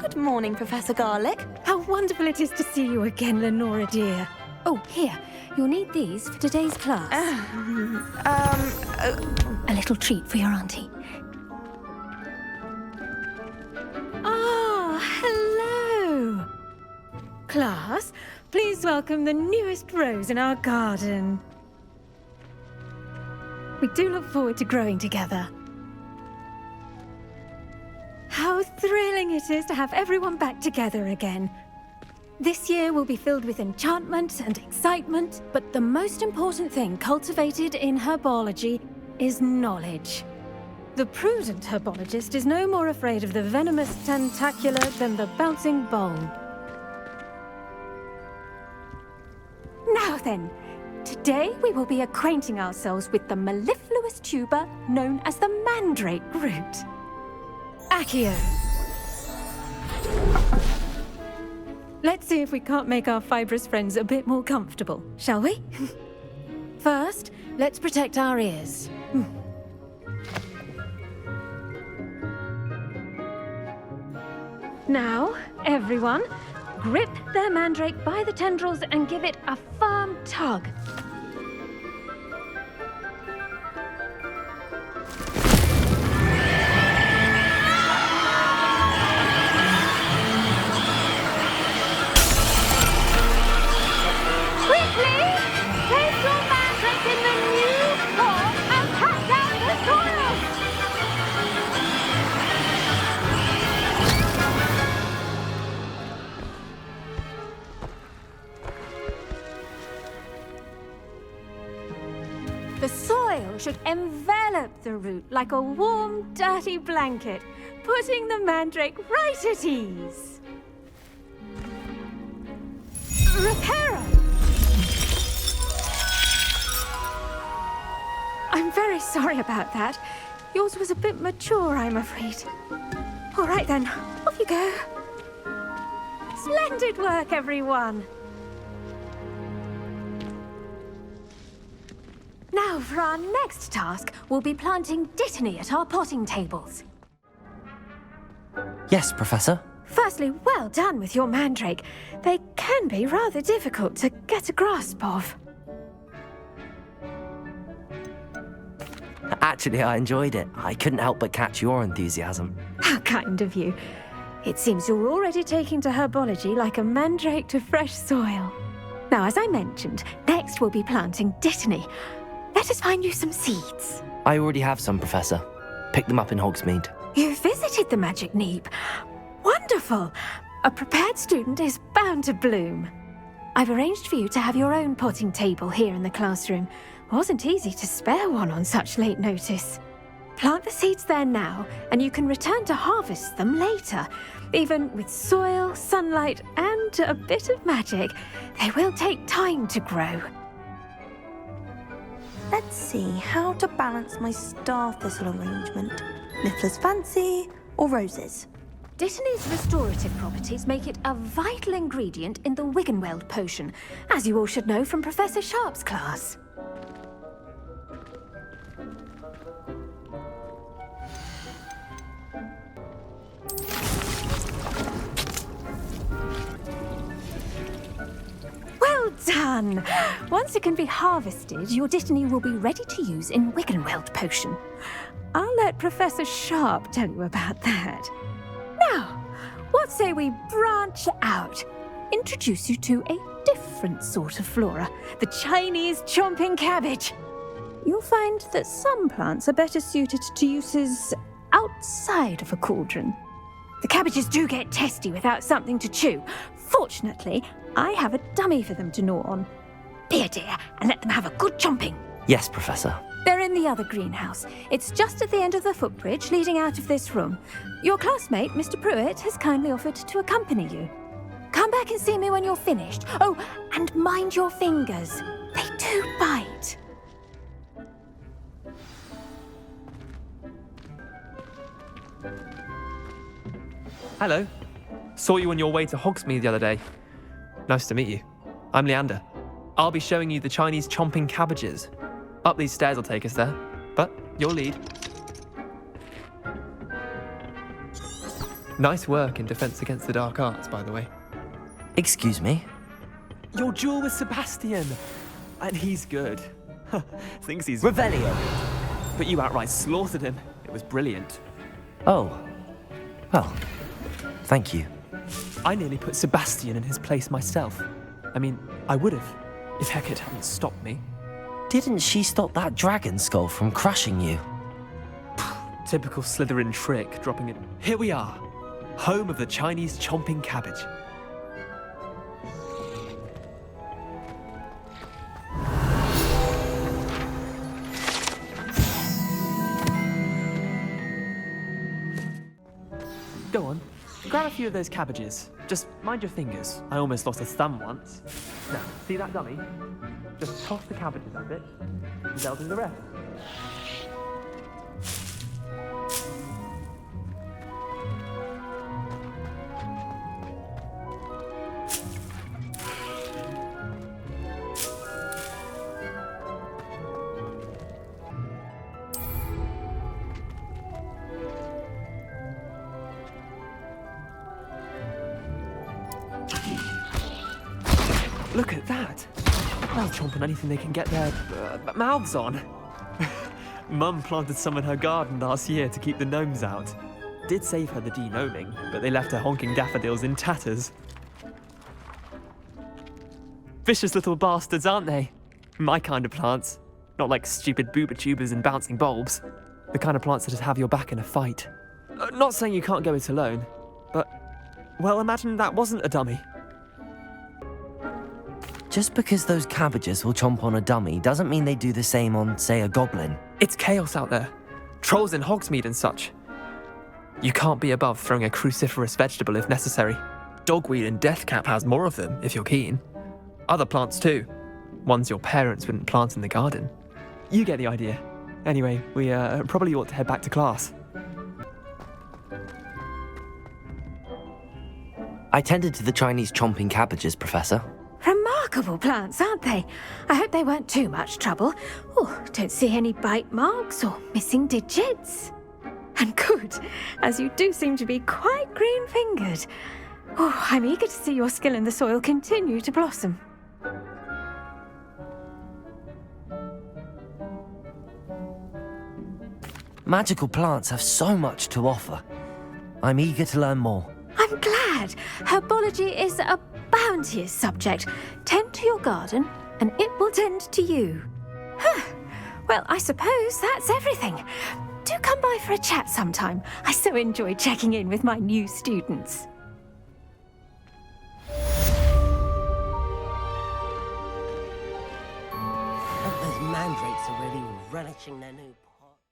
Good morning, Professor Garlic. How wonderful it is to see you again, Lenora dear. Oh, here. You'll need these for today's class. A little treat for your auntie. Ah, hello. Class, please welcome the newest rose in our garden. We do look forward to growing together. How thrilling it is to have everyone back together again. This year will be filled with enchantment and excitement, but the most important thing cultivated in herbology is knowledge. The prudent herbologist is no more afraid of the venomous tentacular than the bouncing bulb. Now then, today we will be acquainting ourselves with the mellifluous tuber known as the mandrake root. Accio. Let's see if we can't make our fibrous friends a bit more comfortable, shall we? First, let's protect our ears. Now, everyone, grip their mandrake by the tendrils and give it a firm tug. The soil should envelop the root like a warm, dirty blanket, putting the mandrake right at ease. Reparo! I'm very sorry about that. Yours was a bit mature, I'm afraid. All right then, off you go. Splendid work, everyone. Now, for our next task, we'll be planting dittany at our potting tables. Yes, Professor. Firstly, well done with your mandrake. They can be rather difficult to get a grasp of. Actually, I enjoyed it. I couldn't help but catch your enthusiasm. How kind of you. It seems you're already taking to herbology like a mandrake to fresh soil. Now, as I mentioned, next we'll be planting dittany. Let us find you some seeds. I already have some, Professor. Picked them up in Hogsmeade. You visited the Magic Neep. Wonderful! A prepared student is bound to bloom. I've arranged for you to have your own potting table here in the classroom. Wasn't easy to spare one on such late notice. Plant the seeds there now, and you can return to harvest them later. Even with soil, sunlight, and a bit of magic, they will take time to grow. Let's see how to balance my star thistle arrangement. Niffler's fancy or roses? Dittany's restorative properties make it a vital ingredient in the Wiggenweld potion, as you all should know from Professor Sharp's class. Well done! Once it can be harvested, your dittany will be ready to use in Wiggenweld potion. I'll let Professor Sharp tell you about that. Now, what say we branch out? Introduce you to a different sort of flora, the Chinese chomping cabbage. You'll find that some plants are better suited to uses outside of a cauldron. The cabbages do get testy without something to chew. Fortunately, I have a dummy for them to gnaw on. Be a dear and let them have a good chomping. Yes, Professor. They're in the other greenhouse. It's just at the end of the footbridge leading out of this room. Your classmate, Mr. Pruitt, has kindly offered to accompany you. Come back and see me when you're finished. Oh, and mind your fingers. They do bite. Hello. Saw you on your way to Hogsmeade the other day. Nice to meet you. I'm Leander. I'll be showing you the Chinese chomping cabbages. Up these stairs will take us there, but you'll lead. Nice work in Defense Against the Dark Arts, by the way. Excuse me? Your duel with Sebastian! And he's good. Thinks he's... Revelio! But you outright slaughtered him. It was brilliant. Oh. Well, thank you. I nearly put Sebastian in his place myself. I mean, I would have, if Hecate hadn't stopped me. Didn't she stop that dragon skull from crushing you? Typical Slytherin trick, dropping it. Here we are, home of the Chinese chomping cabbage. Go on, grab a few of those cabbages. Just mind your fingers. I almost lost a thumb once. Now, see that dummy? Just toss the cabbages at it, and they'll do the rest. Look at that! They'll chomp on anything they can get their mouths on. Mum planted some in her garden last year to keep the gnomes out. Did save her the de-gnoming, but they left her honking daffodils in tatters. Vicious little bastards, aren't they? My kind of plants. Not like stupid booba tubers and bouncing bulbs. The kind of plants that just have your back in a fight. Not saying you can't go it alone, but... well, imagine that wasn't a dummy. Just because those cabbages will chomp on a dummy doesn't mean they do the same on, say, a goblin. It's chaos out there. Trolls in Hogsmeade and such. You can't be above throwing a cruciferous vegetable if necessary. Dogweed and deathcap has more of them, if you're keen. Other plants too. Ones your parents wouldn't plant in the garden. You get the idea. Anyway, we probably ought to head back to class. I tended to the Chinese chomping cabbages, Professor. Remarkable plants, aren't they? I hope they weren't too much trouble. Oh, don't see any bite marks or missing digits. And good, as you do seem to be quite green-fingered. Oh, I'm eager to see your skill in the soil continue to blossom. Magical plants have so much to offer. I'm eager to learn more. I'm glad. Herbology is a bounteous subject. Tend to your garden, and it will tend to you. Huh. Well, I suppose that's everything. Do come by for a chat sometime. I so enjoy checking in with my new students. Those mandrakes are really relishing their new...